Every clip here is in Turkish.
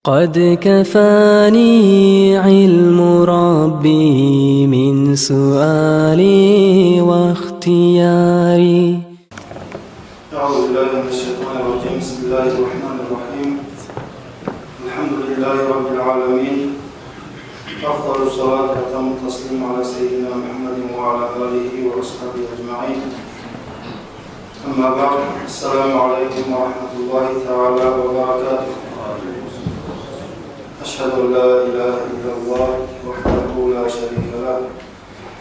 قد كفاني علم ربي من سؤالي واختياري. أعوذ بالله من الشيطان الرجيم. بسم الله الرحمن الرحيم. الحمد لله رب العالمين. أفضل الصلاة وأتم التسليم على سيدنا محمد وعلى آله وأصحابه أجمعين. أما بعد، السلام عليكم ورحمة الله تعالى وبركاته. أشهد أن لا إله إلا الله وحده لا شريك له،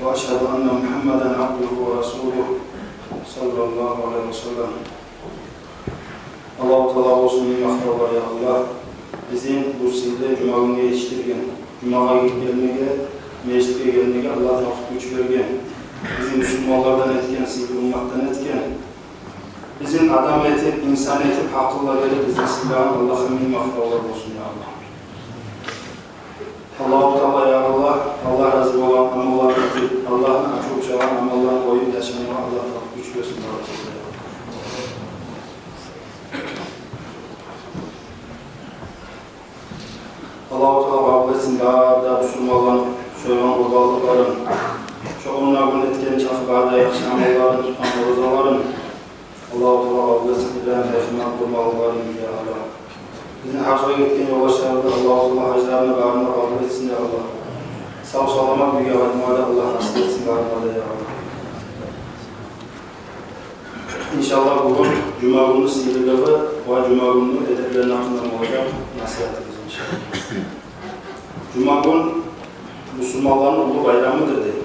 وأشهد أن محمدا عبده ورسوله صلى الله عليه وسلم. Allah-u Teala olsun nimetler ya Allah. Bizim Bursa'da Cuma günü yetiştirgen, Cuma'ya gelmeye, meclise gelmeye Allah hafif güç vergen, bizim Müslümanlardan etken, sivil ummaktan etken, bizim adam etip, insan etip, hakkıyla verip bizim silahın Allah'a nimetler olsun ya Allah. Allah-u Teala ya Allah, Allah razı olan amallar etip, Allah'ın çok çalan amallar koyup yaşamaya Allah hafif güç versin. Allah-u Teala kabul etsin da Müslümanların şöyle kurbanlıkların, çoğunluğun etken çakılarda yakışan amalların, tutan rozaların, Allah-u Teala kabul etsin bilen yaşanan kurbanlıkların ya Allah. Bizim hacca gittiğin yoldaşlarında Allah-u Teala haclarını bağırma kabul etsin ya Allah. Sağ sağlamak bir yardımada Allah nasip etsin bağırmada ya Allah. İnşallah bugün Cuma günü sihirliği ve Cuma günü edeplerinin hakkında olacak nasihatimiz inşallah. Cuma gün Müslümanların ulu bayramıdır dedi.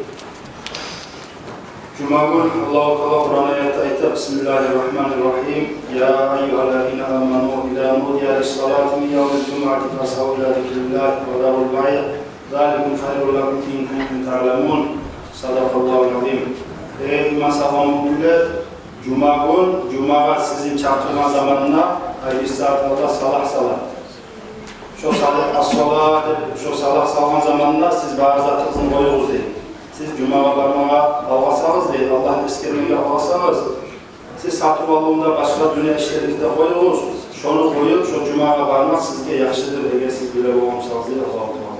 Cuma gün Allah-u Teala Kur'an ayette ayette Bismillahirrahmanirrahim. Ya eyyühellezine amenu ila nudiya lis-salati min yevmil cum'ati fas'au ila zikrillah ve darul bay'. Zalikum hayrun lekum in kuntum ta'lemun. Sadakallahul azim. Ey iman sahabımıyla Cuma'ya sizin çarptırma zamanına bir saat orada salah. Şu salah salman zamanında siz barizatınızın koyuyoruz değil. Siz Cuma'ya varmaya alvasanız değil, Allah'ın iskerliğine alvasanız. Siz satıp alımda başka dünya işlerinizde koyuyoruz. Şunu koyup şu Cuma'ya varmak sizge yaşlıdır. Eğer siz bile olmuşsanız değil Allah'u Teala.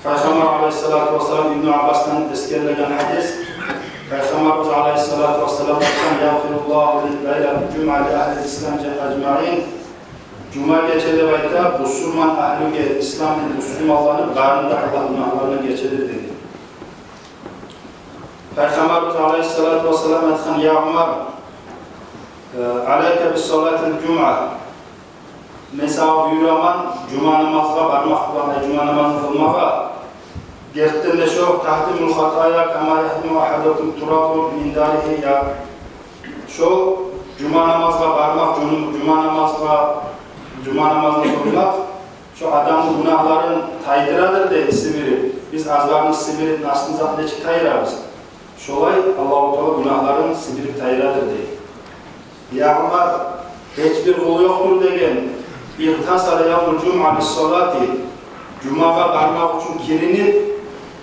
Peygamber aleyhissalatu vesselam İbn Abbas'tan eskerlenen hadis. Peygamberimiz aleyhissalatu vesselam "Yağfirullahu leyletul cuma li ehli İslam ecmaîn." Cuma gecede vayda Müslüman ahli İslam'ın Müslümanların barında Allah günahlarını geçirir dedi. Peygamberimiz aleyhissalatu vesselam etken "Ya Ömer, aleyke bis salatil cuma." Mesela buyuraman Cuma namazına varmak olan Cuma namazını kılmaya gerçekten de şu tahtimul hataya kama yahdimu ahadukum turabun min darihi ya şu Cuma namazına varmak, Cuma namazını kılmak şu adamın günahların taydıradır de siviri. Biz azlarını sivirip nasıl zaten tayırarız. Şolay Allah-u Teala günahların sivirip tayıradır de. Ya Ömer hiçbir kulu yoktur degen İhtasar yavmul cum'a lis-salati Cuma'ya varmak için kirinip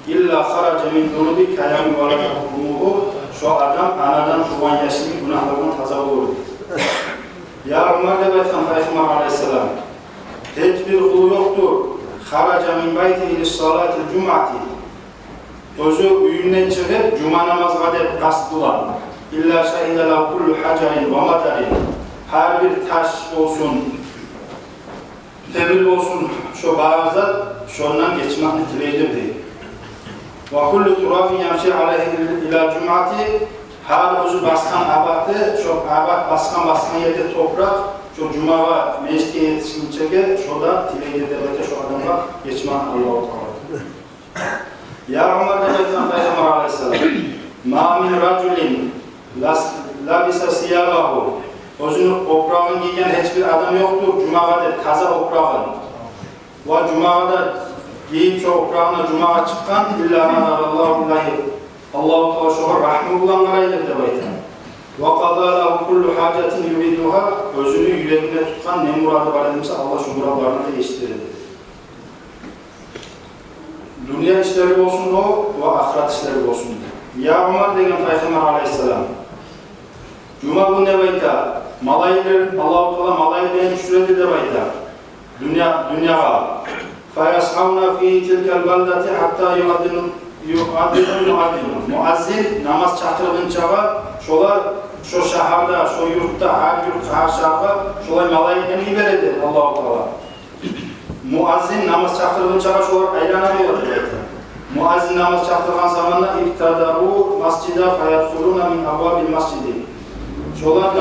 illa kharaca min dunubi kayami valaka hukumuhu şu adam anadan tuğan yaşlı günahlarından taza olur. Ya Ömer de beytan Peygamber aleyhisselam hiçbir kulu yoktur. Kharaca min beyti lis-salati cum'ati özü uyundan çıkıp Cuma namazına deyip kast bulan illa şehide la kullu hacarin ve madarin her bir taş olsun temel olsun şu barzat şundan geçmekni tileydir deyip. Ve kullu turabin yamşi aleyhi ila cum'ati her özü baskan abatı, şu abat baskan yerde toprak şu Cuma'ya meclise yetişince şurada tileydir devlete şu adamla geçmek Allah-u Teala. Ya Ömer Bey'den Peygamber aleyhisselam ma min raculin labisa siyabahu özünü oprağın giygen hiçbir adam yoktur. Cuma'da taza oprağın. Ve Cuma'da giyip şu oprağına Cuma'ya çıkan illa manarallahu ilahi. Allah-u Teala şoğa rahmi bulanlaraydır de baytan. Ve qadâlahu kullu hacetin yuriduha özünü yüreğine tutkan ne muradı var edimse Allah şu muradlarını da eşittirir. Dünya işleri olsun o ve ahiret işleri olsun. Ya Ömer degen Peygamber aleyhisselam Cuma günü bayta malaylar Allah-u Teala malaylarni tushiradi deb aytadi. Dunyoga. Fayas'avna fi tilkal baldati hatta yu'adinu muazzin namaz chaqirguncha şolar şu shaharda, şu yurtda, har yurt, har shaharga şolay malaylarni beradi Allah-u Teala. Muazzin namaz chaqirguncha şolar aylanib bo'ladi deydi. Muazzin namaz chaqirgan zamonda ibtadaru masjida fayadkhuluna min abwabil masjidi. Şolar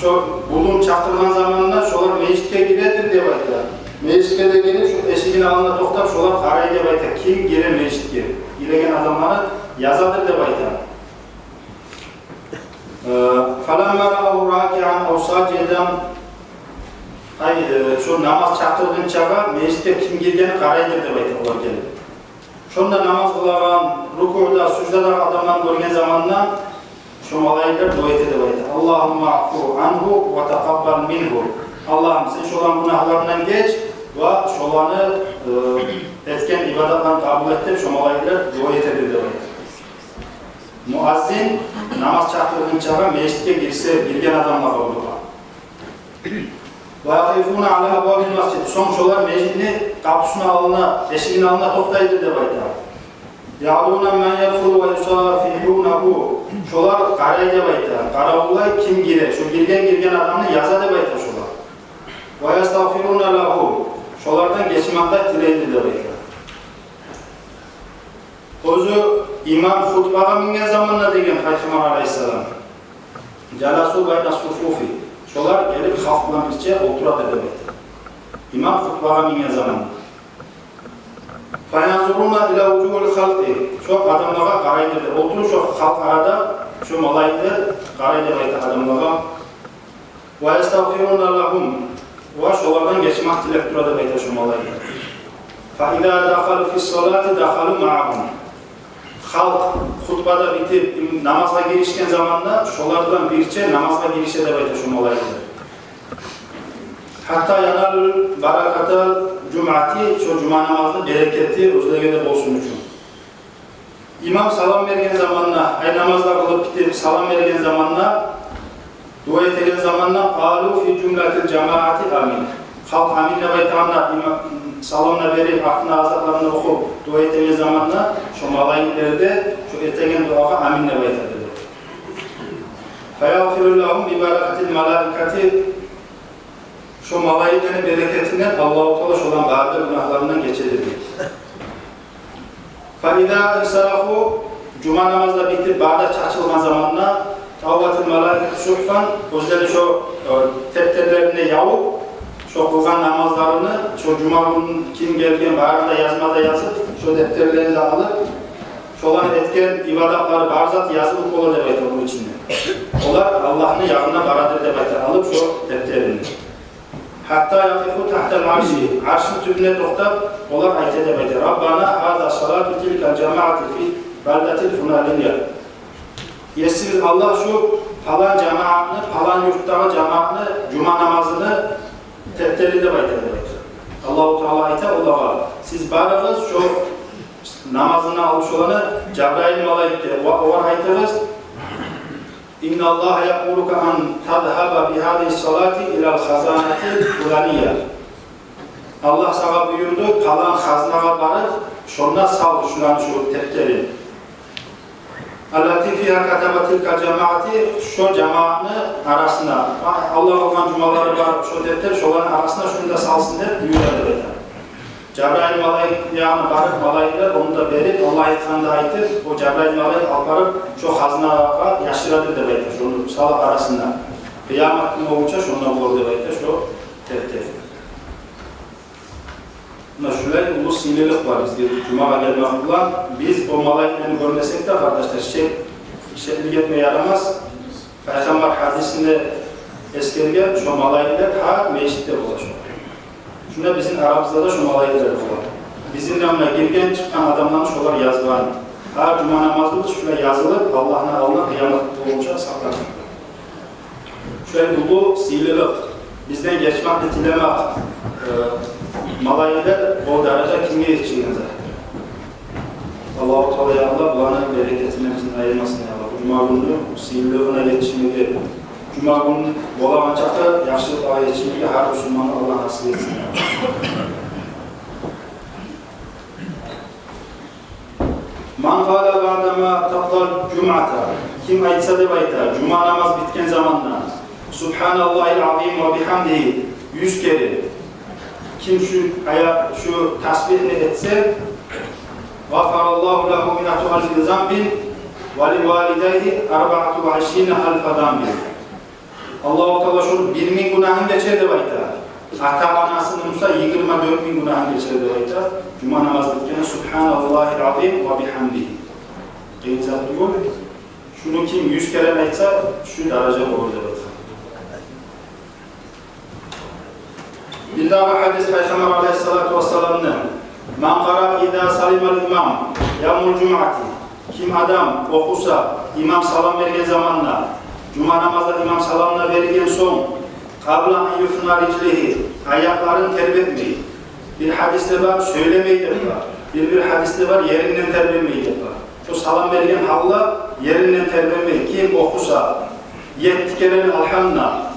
şu bulun chaqirgan zamonda şolar mecitga giradi deb aytadi. Mecitga de gelip şu eşigin alnına to'xtab şolar qaraydi deb aytadi. Kim girer mecitga? Giregen adamları yazadır deb aytadi. Falamma ra'ahu raki'an aw sajidan şu namaz chaqirguncha mecitga kim girgeni qaraydi deb aytadi ular kelib. Şonda namaz kılagan, rukuda, sucdada adamdan görgen zamanla şu malaylar dua etedi deb aytadi. Allahumma afu anhu ve taqabbal minhu. Allah'ım sen şolan günahlarından geç ve şolanı etken ibadatlarını kabul et deb şu malaylar dua etedi deb aytadi. Muazzin namaz chaqirguncha mecitga girse bilgen adamlarga bo'ladi. Vaqifuna ala abwabil masjid. So'ng şolar mecitni kapısına alına, eşigin alına to'xtaydi deb aytadi. Ya'luna man yadkhulu ve yusafihunahu. Şolar qaraydi deb aytadi. Qaravullar kim girer? Şu girgen adamni yazadi deb aytadi şolar. Ve yastagfiruna lahu. Şolardan geçmakta tileydi deb aytadi. O'zi imam xutbaga mingan zamonda degan Payg'ambar alayhissalom. Jalasu bayna sufufi. Şolar gelip xalq bilan birga o'tiradi deb aytadi. İmam xutbaga mingan zamonda. Fayanzuruna ila wujuhil xalqi. Şu adamlarga qaraydi deb o'tirib şu xalq arada şu malayni qaraydi deb aytadi adamlarga. Ve yastagfiruna lahum. Ve şolardan geçmek tilep turadi deb aytadi şu malayni. Fa idza dakhalu fi solati dakhalu ma'ahum. Halk xutbada bitip namazga girişken zamanda şolardan birçe namazga girişe deb aytadi şu malayni. Hatta yanalul barakatal cumati şu cuma namazının bereketi o'zligida bo'lsin uchun. İmam salam bergen zamanla, ay namazlar kılıp bitip salam bergen zamanla, dua etgen zamanla qalu fi cumlatil cemaati amin. Halk amin deb aytganda imam salamla berip aqna azatlarını okup dua etgen zamanla şu malayiklarda şu etgen duaga amin deb aytadi. Fayaghfirullahum bi barakatil malaikati. Şu malayikenin bereketinden Allah-u Teala şolan bağırdı günahlarından geçirdi. Fa'idâ insarafu cuma namazda bitip bağda çarçılgan zamanla tavbatil malaiketi suhfan özleri şu tepterlerine yavup şu kılgan namazlarını şu cuma günü kim gelgen bağırda yazmada yazıp şu defterlerini alıp şolan etken ibadatları barzat yazılıp olur deb aytadi bunun içinde. Olar Allah'ın yağına baradır deb aytadi alıp şu defterini. Hatta yaqifu tahtal arshi. Arşın tübüne to'xtab, olar aytadi deb aytadi. Rabbana hada salatu tilkal cemaati fi baldatil funaliyya. Yesiz Allah şu falan cemaatni, falan yurtdagi cemaatni cuma namazını tepteli deb aytadi. Allohu taolo aytadi ularga, siz barig'iz şu namazını almış olanı Cebrail malaikga va ular aytamiz. İnna Allah ya'muruka an tadhhaba bi hadhihi salati ila al-khazanati fulaniyya. Allah sana buyurdu, kalan xazinaga barib, şonda sal şularni şu tepteli. Allati fiha katabatil cemaati şu cemaatni arasına Allah olgan cumaları var şu teptel şoların arasına şunu da salsın deb buyuradi. Cebrail malaik yani barib malaikler onu da berip Allah aytganda aytib, o Cebrail malaik alып barib şu xazinaga yaşırады deb aytadi. Şunu sal arasında. Kıyamet günü olunca şonda olur deb aytadi şu teptel. Şöyle ulu sinirlik var bizde. Cuma'ya gelmek olan biz o malaiklerini görmesek de kardeşler şekillik etmeye yaramaz. Peygamber hadisinde eskergen şu malaikler her meclitte olacak. Şuna bizim aramızda da şu malaikler var. Bizim yanına girgen çıkan adamların şolar yazılan. Her cuma namazında şöyle yazılıp Allah'ına Allah kıyamet olunca saklanır. Şöyle ulu sinirlik bizden geçmek, dilemek. Malaylar o derece kimliğe yetiştiğinizde. Allah-u Teala ya Allah bulanın bereketini bizim ayırmasın ya Allah. Bu malumlu sihirliğine yetişmedi. Cuma günü bolavançakta yaşlı ayet içindeki her Müslümanı Allah nasip etsin. Man qala ba'dama taqdal cum'ata, kim aytsa deb aytar, cuma namaz bitken zamandan Subhanallahil azim ve bihamdihi 100 kere. Kim şu tasbihini etse Gafarallahu lehu minatu alfi zambin ve li valideyhi 24 alfa zambin. Allah-u Teala şu 1000 günahını geçer de bayta. Ata anasının olsa 24.000 günahını geçer de bayta. Cuma namazı bitkene Subhanallahil azim ve bihamdihi. Geyizat diyor. Şunu kim 100 kere aytsa şu derece olur de bayta. Bir daha hadis Peygamber aleyhissalatu vesselam'ın "Men qara idâ salimal imam yevmul cum'ati." Kim adam okusa imam salam vergen zamanla cuma namazda imam salamına vergen son kabla an yufna riclihi ayakların terbetmeyi. Bir hadiste var söylemeyi de var. Bir hadiste var yerinden terbemeyi de var. Şu salam vergen halla yerinden terbemeyi. Kim okusa 7 kere elhamdülillah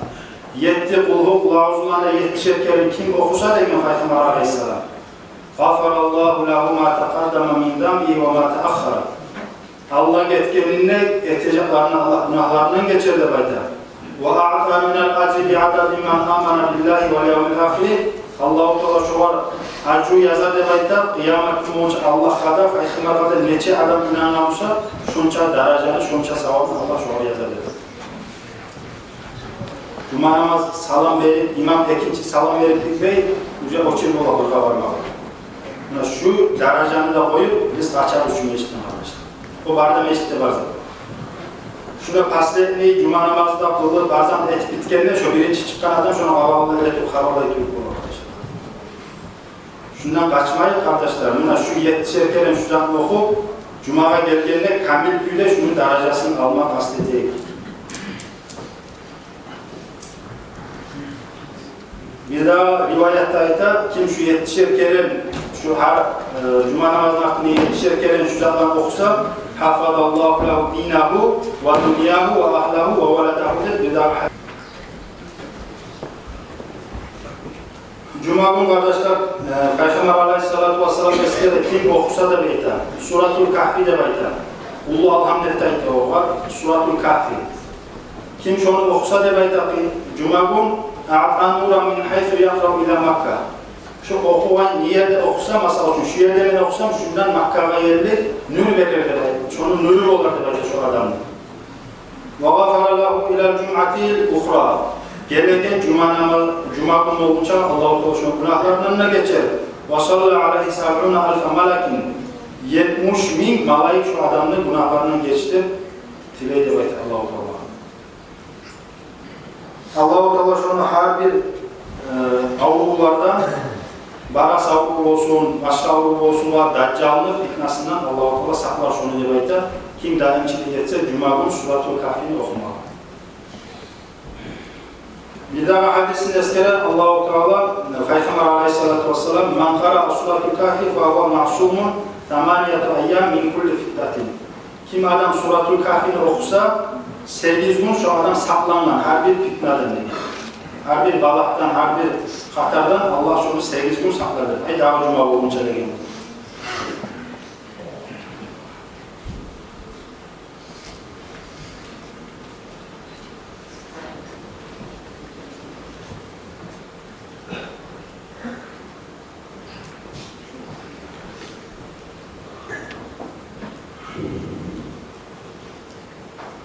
7 kulhu lauzulana 70'er kere kim okusa da Peygamber aleyhisselam Gafarallahu lehu ma taqaddama min dambi ve ma ta'akhkhara. Allah etkenine eteceklerini Allah günahlarından geçer de bayda. Ve a'ta minel acri bi'adadi men amana billahi ve yevmil ahir. Allah-u Teala şu var acru yazar de bayda. Kıyamet günü Allah kadar Peygamber kadar neçe adam inanamsa şunça dereceni, şunça sevabını Allah şu var yazar de. Cuma namaz salam verip, imam ikinci salam verip gitmeyi, uca o çirme ola burada varmak. Şu dereceni de koyup, biz kaçarız şu meşitten arkadaşlar. O barda meşitte var zaten. Şurada paslı etmeyi, cuma namazı da kıldı, bazen et bitkenle şu birinci çıkan adam şuna havalı eletip, havalı eletip arkadaşlar. Şundan kaçmayın kardeşler, şu 70'er kere şu zanlı okup, cumaya geldiğinde kamil büyüde şunun derecesini almak aslediye gitti. Bir daha rivayette ayta kim şu 70'er kere şu her cuma namazının hakkında 70'er kere şu zatdan okusa hafazallahu lehu dinahu ve dunyahu ve ahlahu ve veladahu bir daha. Cuma günü kardeşler Peygamber aleyhissalatu vesselam mesleğinde kim okusa da beyta Suratul Kahfi de beyta Ullu alhamdülillah o var Suratul Kahfi kim şunu okusa da beyta Cuma günü A'tan nuran min haythu yaqrabu ila Makkah. Şu okuyan yerde okusa mesela şu yerde ben okusam şundan Makkah'a yerli nur verirdi. Şunun nuru olurdu böyle şu adamın. Ve gafara lahu ila cum'atil ukhra. Gelirken cuma günü olunca Allah-u Teala şu günahlarından geçer. Ve sallallahu aleyhi sabbuna alfa malakin. 70.000 malaik şu adamın günahlarından geçti. Tileydi ve Allah-u Teala. Allah-u Teala şunu her bir avrulardan baras avru olsun, başka avru olsun var, daccallık fitnasından Allah-u Teala saklar şunu diye kim daimçilik etse Cuma günü Suratul Kahfi'ni okumalı. Bir daha hadisin eskeren Allah-u Teala Peygamber aleyhissalatu vesselam "Men qara'a Suratul Kahfi fe huve ma'sumun 8 eyyam min kulli fitnatin." Kim adam Suratul Kahfi'ni okusa 8 gün şu adam saklanan her bir fitneden dedi. Her bir balaktan, her bir katardan Allah şunu 8 gün sakladı. Haydi ağır cuma olunca da geldi.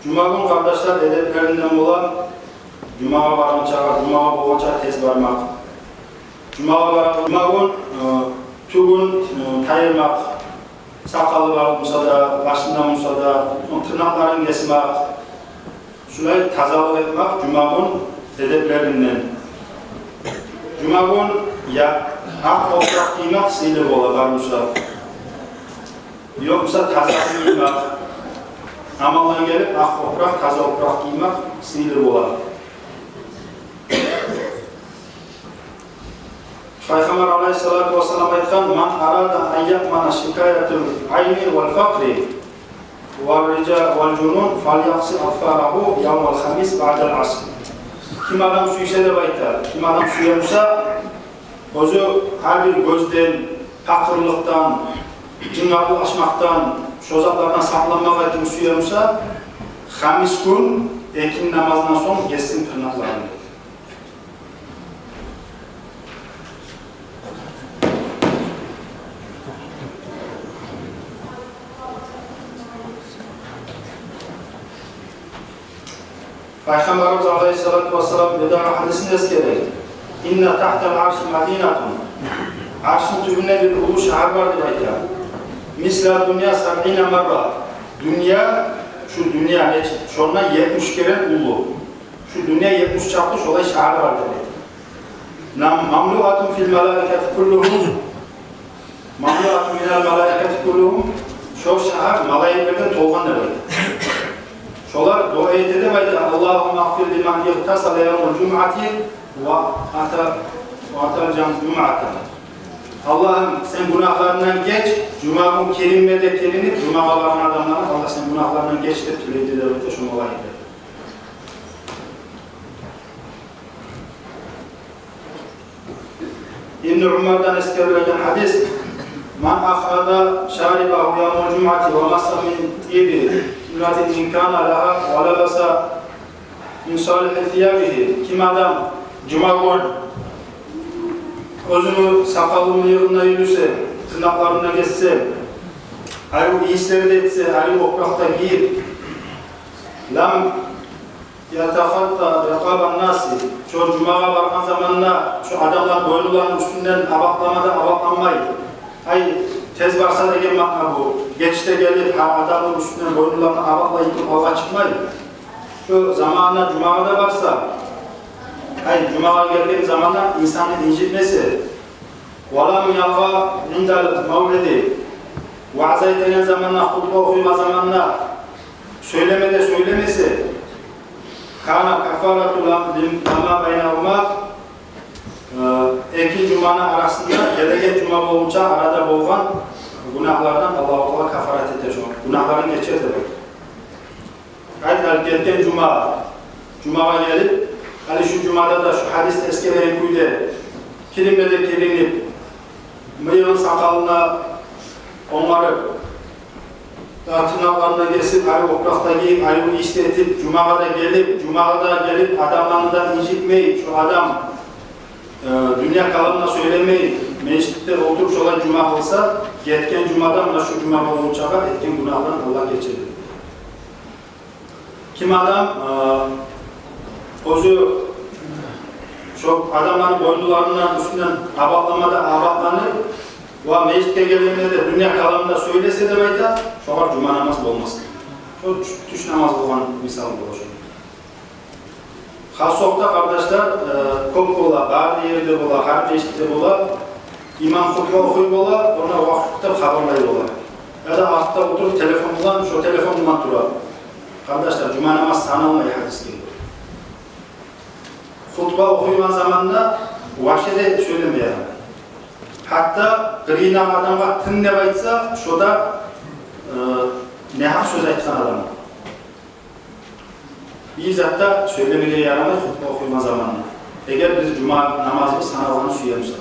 Cuma günü kardeşler edeplerinden olan Cuma'ya varınca, Cuma'ya boğunca tez varmak. Cuma gün tügün tayırmak, sakalı var olsa da, başından olsa da, tırnakların kesmek, şurayı tazalık etmek Cuma günü edeplerinden. Cuma günü ya ak toprak giymek silir olsa, yoksa tazasını giymek. Amaldan gelip ak toprak, taza toprak giymek silir olar. Peygamber aleyhissalatu vesselam aytkan "Men arada an yakmana şikayetul ayni vel fakri والجنون فليغسل أظفاره يوم الخميس بعد العصر. Kim adam suysa deb aytadi. Kim adam suyamsa, o'zi har bir gözden, taqirliqdan, jinlarni açmaqdan, şozatlardan saqlanmağa kim suyamsa, xamis kun ekin namazından so'ng kessin tırnaqlarini. Peygamberimiz Aleyhisselatü Vesselam veda hadisinde eskeri. İnne tahtel arş madinatun. Arşın tübünde bir ulu şehir var diye aytıyor. Misla dünya 70 marra. Dünya, şu dünya ne? Şuna 70 kere ulu. Şu dünya 70 çaplı şolay şehir var diye. Mamluatun fil malaikati kulluhum. Mamluatun minel malaikati kulluhum. Şu şehir malaiklerden tolgan diye. Şolar dua etedi bayda Allahümme affir liman yıhtasal yevmul cum'ati ve atal cum'atan. Allah'ım sen günahlarından geç, Cuma gün kelimede kelinip Cuma'ya varan adamlara Allah sen günahlarından geç de tüleydi de şunu olaydı. İbn-i Umar'dan eskerilen hadis Man akhada şaribahu yevmul cum'ati ve massa min ibi İmratin imkana laha ve labasa min salihi thiyabihi. Kim adam Cuma gün özünü sakalını yığınına yürüse, tırnaklarına geçse, ayrı iyisleri de etse, ayrı toprakta giyip lam yatahatta rekaban nasi şu Cuma'ya varman zamanla şu adamlar boynularının üstünden abaklanmayı tez varsa da gelmek bu. Geçte gelip adamın üstünden boynularını abaklayıp hava çıkmayın. Şu zamanla Cuma'da varsa, Cuma'ya geldiğim zamanla insanı incitmesi, وَلَمْ يَلْغَى عِنْدَ الْمَوْلِدِ vaaz edilen zamanla, hutba okuyma zamanla söylemesi, kana kafaratu lama beynehuma iki Cuma'nın arasında gelecek Cuma olunca arada boğan günahlardan Allah-u Teala kafaret eder. Günahların geçer demek. Geldiğin Cuma'ya gelip şu Cuma'da da şu hadis eskere kuydu kilimde kilinip mıyığın sakalına onları tırnaklarına kesip ayrı toprakta giyip ayrı istetip Cuma'ya da gelip adamlarından incitmeyi şu adam dünya kalanına söylemeyi meclitte oturup olan Cuma olsa yetken Cuma'dan şu Cuma olunca etken günahdan Allah geçirir. Kim adam ozu çok adamların boynularından üstünden abaklanır ve meclite gelenler de dünya kalanında söylese de bayda şoğar Cuma namazı olmaz. Çok tuş namazı olan misal olacak. Hasokta kardeşler kop ola, bari yerde ola, her meclitte ola, imam hutba okuyup ola, ona vakitte haberlayı ola. Ya da altta oturup telefonundan, şu telefonundan durar. Kardeşler, Cuma namazı sanılmayı hadis geliyor. Hutba okuyulan zamanında vahşede söylemeyelim. Hatta grina adamga tın ne baytsa, şoda nehak söz aytkan adam. Bizzat da söylemeye yaramaz hutba okuyulan zamanında. Eğer biz Cuma namazını sanalığını suyamızsak.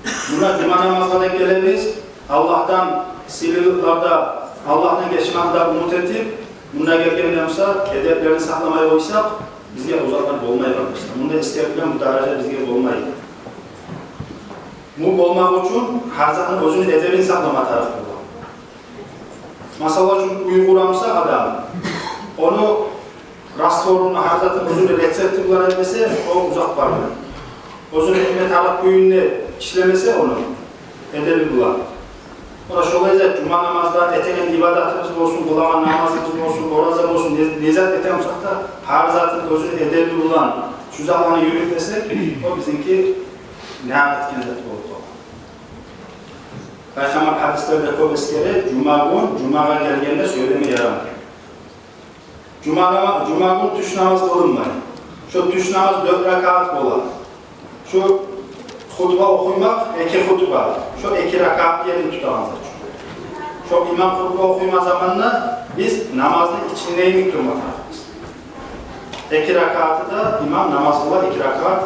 Buna Cuma namazına denk gelemeyiz. Allah'tan silirlarda, Allah'tan geçmekte umut edip, buna gelgenlemse, edeplerini saklamaya oysak, bizge uzaklar olmayı arkadaşlar. Bunda isteyebilen bu derece bizge olmayı. Bu olmak için Hazret'in özünü edebini saklama tarafı var. Mesela için uygulamsa adam, onu rastforunu Hazret'in özünü resepti bulan etmese, o uzak var. Özünü hikmet alıp köyünde işlemese onu edebi bulan. Ona şolayca Cuma namazda etenen ibadetimiz olsun, kulaman namazımız olsun, orazım olsun, nizat etemsak da her zatın özünü edebi bulan şu zamanı yürütmesek, o bizimki nihamet kendet oldu. Peygamber hadislerde çok eskere Cuma'ya geldiğinde söylemeye yaramıyor. Cuma gün tuş namaz kılınmayın. Şu tuş namaz 4 rekat olan. Şu hutba okuymak, iki hutba. Şu 2 rekat yerini tutamazlar. çok imam hutbe okuyma zamanında biz namazın içinde inip durmaktayız. 2 rakatı da imam namaz kılar, 2 rakat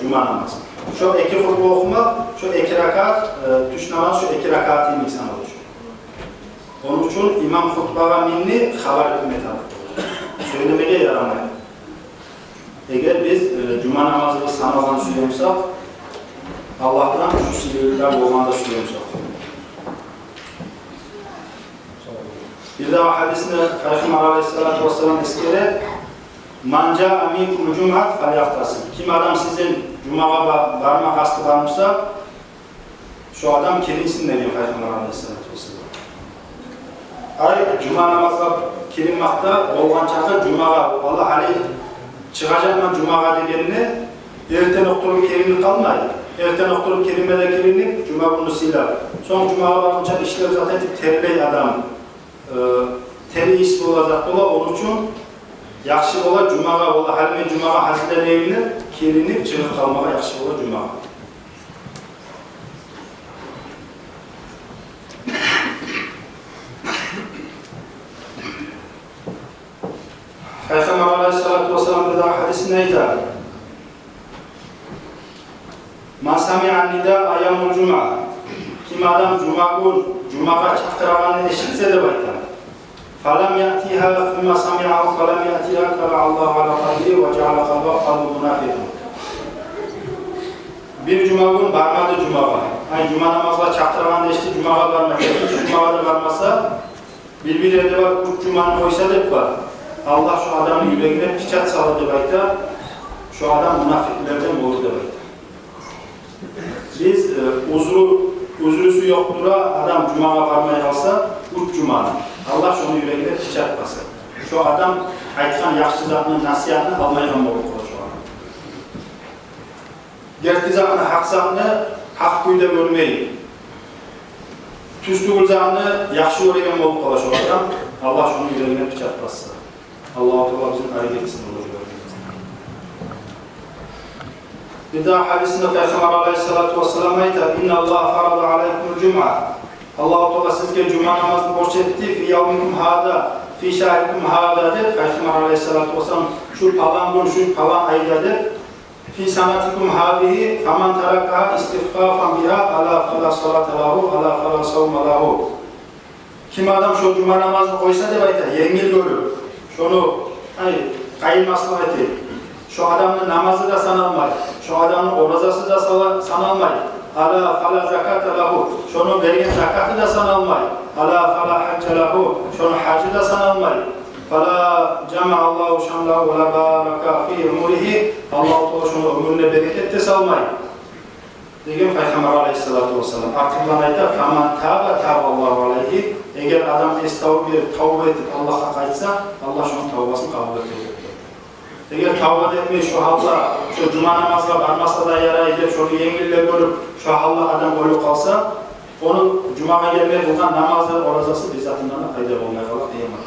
cuma namazı. Şu 2 hutbe okumak, şu 2 rakat tuş namaz, şu 2 rakatı insan olur. Onun için imam hutbaga minni haber hükümet alır. Söylemeye yaramayır. Eğer biz cuma namazını sanadan suyumsak, Allah'tan şu sihirler olmanda suyumsak. Bir daha hadisinde Peygamber Aleyhisselatü Vesselam eskere "Man câ'a minkum cum'at felyaghtasil." Kim adam sizin cumaya varma kastı varmışsa şu adam kirinsin diyor Peygamber Aleyhisselatü Vesselam. Ay cuma namazına kirinmakta olgan çağda cumaya Allah aleyh çıkacağım cumaya degenini erten okturup kirinlik kalmaydı. Erten okturup kirinmede kirinlik cuma bunu siler. Son cumaya varınca işler zaten terley adam. Teri iş olacak dola onun için yaxşı ola cumaga ola halme cumaga hazırlanayım kirinip çıkıp kalmaga yaxşı ola cumaga. Peygamber Aleyhisselatü Vesselam bir daha hadisinde neydi? "Man sami'an nida ayamul cuma." Kim adam cumaga çaktıraganı eşitse de baytar. فَلَمْ يَأْتِيهَا ثُمَّ سَمِعَهُ فَلَمْ يَأْتِيهَا تَبَعَ اللّٰهُ عَلَى قَلْبِهِ وَجَعَلَ قَلْبَهُ مُنَافِقًا. Bir cuma gün barmadı cumaga. Ay cuma namazla çaktıraganı eşit cumaga barmak. Cumaga da barmasa birbirleri var, üç cumanın oysa da var. Allah şu adamın yüreğine piçat saladı baytar. Şu adam münafıklardan olur da baytar. Biz uzrusu yoktur adam cumaga barmaya kalsa üç cumanın. Allah şunu yüreğine piçat basar. Şu adam aytkan yaxşı zatının nasihatını almaygan olur şu an. Gerçi zatını hak zatını hak kuyda görmeyin. Tüstü zatını yaxşı öğregen olur şu adam. Allah şunu yüreğine piçat basar. Allah-u Teala bizim hareketsin olur. Bir daha hadisinde Peygamber Aleyhisselatü Vesselam ayta "İnna Allah farada aleykumul cum'a." Allah-u Teala sizge cuma namazını borç etti. "Fi yavmikum hâdâ, fi şahrikum hâdâ'dır." Peygamber Aleyhisselatü Vesselam şu falan gün, şu falan aydadır. "Fi sanatikum hâbihi, faman terakkaha istiğfâfan biha, alâ felâ salâte lahu, alâ felâ savme lahu." Kim adam şu cuma namazını koysa da bayta, yengil görür. Şunu kayılmasına etti. Şu adamın namazı da sanılmay. Şu adamın orazası da sanılmay. Ala fala zakata lahu. Şunu verilen zakatı da sanılmay. Ala fala hacca lahu. Şunu hacı da sanılmay. Fala cema'allahu şanlahu ve la baraka fi umurihi. Allah-u Teala şunu ömrüne bereket de salmay. Degen Peygamber Aleyhisselatü Vesselam. Artıklanayda faman tâba tâballahu aleyhi. Eğer adam tavbe edip Allah'a kaytsa Allah şunun tavbasını kabul edecek. Eğer tavba etmeyi şu halda, şu cuma namazına varmasa da yara edip, şunu yengille görüp, şu halda adam ölüp kalsa, onu cumaya gelmeye buradan namazı, orazası bizzatından da fayda olmaya kalır diyemem.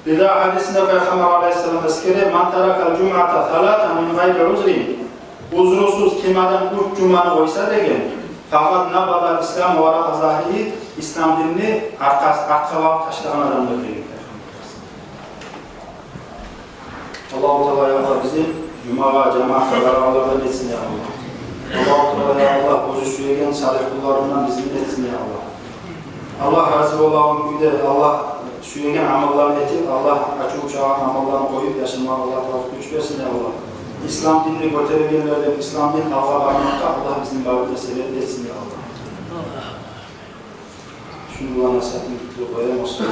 Bir daha hadisinde Peygamber Aleyhisselam eskere "Man terakal cum'ata thalâten min gayri uzrin." Uzrusuz kim adam üç cumanı koysa degen, fakat nabadal İslam vara zahiri, İslam dinini arkaya taşıyan adamdır diyor. Allah-u Teala ya Allah bizi cumaya, cemaate, beraberlerden etsin ya Allah. Allah-u Teala ya Allah bozu süyegen salih kullarından bizimle etsin ya Allah. Allah razı olalım bir de Allah süyegen amallarını etip, Allah açık uçağın amallarını koyup yaşamaya Allah tavuk güç versin ya Allah. İslam dinini götüregenlerden, İslam dinini halka varmakta Allah bizim bağırda sebep etsin ya Allah. Şunu bana nasihatini tutup koyalım olsun.